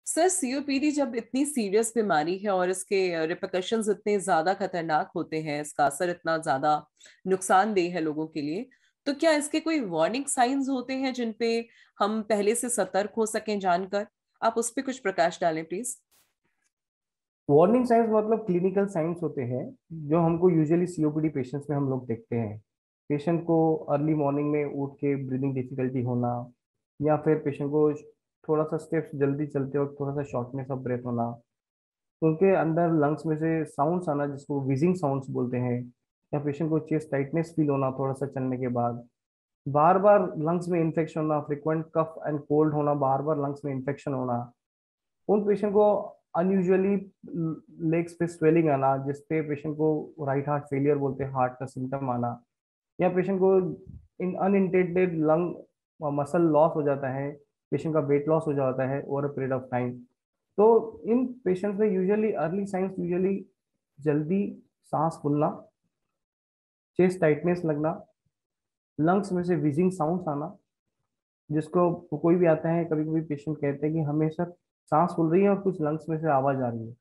Sir, COPD जब इतनी serious बीमारी है और इसके रिpercussions इतने ज्यादा खतरनाक होते हैं, इसका असर इतना ज्यादा नुकसानदेह है लोगों के लिए, तो क्या इसके कोई वार्निंग साइंस होते हैं जिन पे हम पहले से सतर्क हो सकें जानकर? आप उस पे कुछ प्रकाश डालें प्लीज। वार्निंग साइंस मतलब क्लिनिकल साइंस होते हैं जो हमको यूजुअली सीओपीडी पेशेंट्स में हम लोग देखते हैं। पेशेंट को अर्ली मॉर्निंग में उठ के ब्रीदिंग डिफिकल्टी होना, या फिर पेशेंट को थोड़ा सा स्टेप्स जल्दी चलते वक्त थोड़ा सा शॉर्टनेस ऑफ ब्रेथ होना, उनके अंदर लंग्स में से साउंड्स आना जिसको विजिंग साउंड्स बोलते हैं, या पेशेंट को चेस्ट टाइटनेस फील होना थोड़ा सा चलने के बाद, बार बार लंग्स में इन्फेक्शन होना, फ्रिक्वेंट कफ एंड कोल्ड होना, बार बार लंग्स में इन्फेक्शन होना, उन पेशेंट को अनयूजुअली लेग्स पे स्वेलिंग आना जिसपे पेशेंट को राइट हार्ट फेलियर बोलते हैं, हार्ट का सिम्टम आना, या पेशेंट को इन अनइंटेंडेड लंग मसल लॉस हो जाता है, पेशेंट का वेट लॉस हो जाता है over a period of time. तो इन पेशेंट्स में यूजुअली अर्ली साइंस यूजुअली जल्दी सांस फूलना, चेस्ट टाइटनेस लगना, लंग्स में से विजिंग साउंड्स आना, जिसको कोई भी आता है कभी कभी पेशेंट कहते हैं कि हमें सर सांस फूल रही है और कुछ लंग्स में से आवाज आ रही है।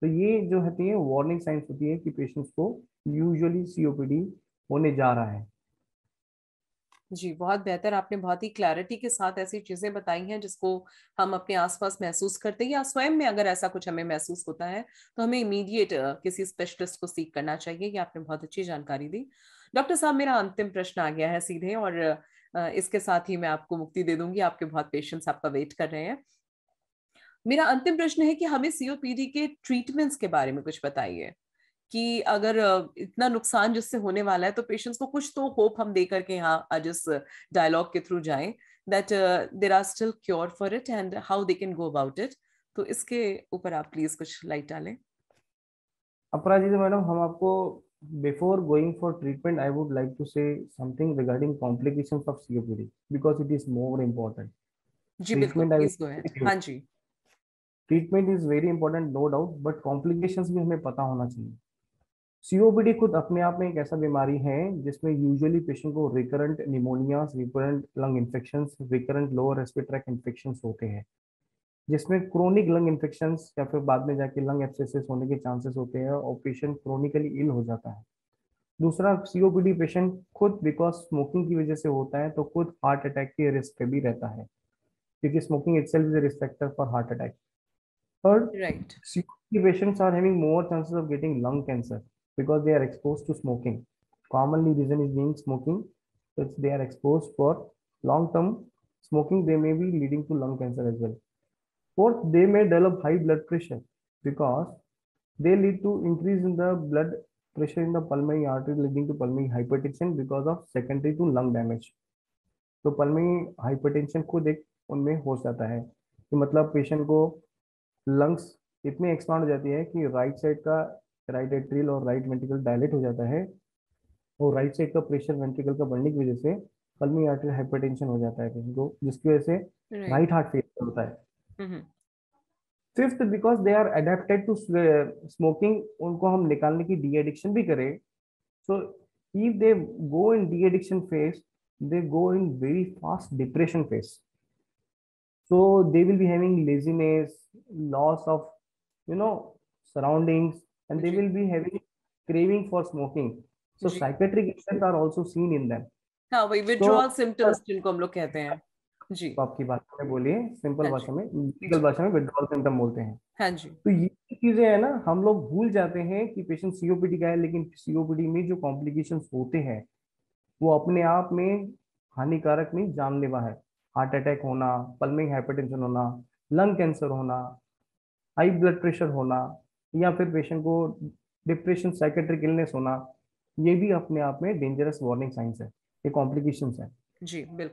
तो ये जो होती है वार्निंग साइंस होती है कि पेशेंट्स को यूजुअली सीओपीडी होने जा रहा है। जी, बहुत बेहतर। आपने बहुत ही क्लैरिटी के साथ ऐसी चीजें बताई हैं जिसको हम अपने आसपास महसूस करते हैं, या स्वयं में अगर ऐसा कुछ हमें महसूस होता है तो हमें इमीडिएट किसी स्पेशलिस्ट को सीख करना चाहिए। ये आपने बहुत अच्छी जानकारी दी। डॉक्टर साहब, मेरा अंतिम प्रश्न आ गया है सीधे, और इसके साथ ही मैं आपको मुक्ति दे दूंगी। आपके बहुत पेशेंट्स आपका वेट कर रहे हैं। मेरा अंतिम प्रश्न है कि हमें सीओपीडी के ट्रीटमेंट्स के बारे में कुछ बताइए, कि अगर इतना नुकसान जिससे होने वाला है तो पेशेंट्स को कुछ तो होप हम दे करके यहाँ आज इस डायलॉग के थ्रू जाएं, that there are still cure for it and how they can go about it. तो इसके ऊपर आप प्लीज कुछ लाइट डालें। अपराजिता मैडम, हम आपको before going for treatment I would like to say something regarding complications of COPD because it is more important. जी बिल्कुल, treatment I please go ahead. हाँ जी। Treatment is very important no doubt, but complications भी हमें पता होना चाहिए। COPD खुद अपने आप में एक ऐसा बीमारी है जिसमें यूजुअली पेशेंट को recurrent pneumonia, recurrent lung infections, recurrent lower respiratory tract infections होते हैं, जिसमें क्रोनिक लंग इन्फेक्शंस या फिर बाद में जाके लंग एब्सेसेस होने के चांसेस होते हैं और पेशेंट क्रोनिकली इल हो जाता है। दूसरा, सीओपीडी पेशेंट खुद बिकॉज स्मोकिंग की वजह से होता है तो खुद हार्ट अटैक के रिस्क पे भी रहता है, क्योंकि smoking itself is a risk factor for heart attack. Third, right. COPD patients are having more chances of getting lung cancer because they are exposed to smoking. Commonly, reason is being smoking. So they are exposed for long-term smoking. They may be leading to lung cancer as well. Fourth, they may develop high blood pressure because they lead to increase in the blood pressure in the pulmonary artery, leading to pulmonary hypertension because of secondary to lung damage. तो pulmonary hypertension खुद एक उनमें हो जाता है कि मतलब patient को लंग्स इतनी एक्सपांड हो जाती है कि राइट साइड का राइट एट्रियल और राइट वेंट्रिकल डायलेट हो जाता है, और राइट साइड का प्रेशर वेंट्रिकल का बढ़ने की वजह से पल्मोनरी आर्टरी हाइपरटेंशन हो जाता है पेशेंट को, जिसकी वजह से राइट। राइट हार्ट फेलियर होता है। Hmm. Fifth, because they are adapted to smoking, उनको हम निकालने की डी एडिक्शन भी करें, so if they go in deaddiction phase, they go in very fast depression phase. So they will be having laziness, loss of, surroundings, and they जी। will be having craving for smoking. So जी। psychiatric effects are also seen in them. हाँ, वही So withdrawal symptoms जिनको हम लोग कहते हैं। जी। तो आपकी भाषा में बोलिए, सिंपल हाँ जी। भाषा में, लीगल जी। भाषा में विड्रॉल सिम्टम बोलते हैं। हाँ जी। तो ये चीजें है ना, हम लोग भूल जाते हैं कि पेशेंट सीओपीडी का है, लेकिन सीओपीडी में जो कॉम्प्लिकेशंस होते हैं वो अपने आप में हानिकारक नहीं, जानलेवा है। हार्ट अटैक होना, पल्मोनरी हाइपरटेंशन होना, लंग कैंसर होना, हाई ब्लड प्रेशर होना, या फिर पेशेंट को डिप्रेशन, साइकेट्रिक इलनेस होना, ये भी अपने आप में डेंजरस वार्निंग साइंस है, ये कॉम्प्लिकेशंस है। जी बिल्कुल।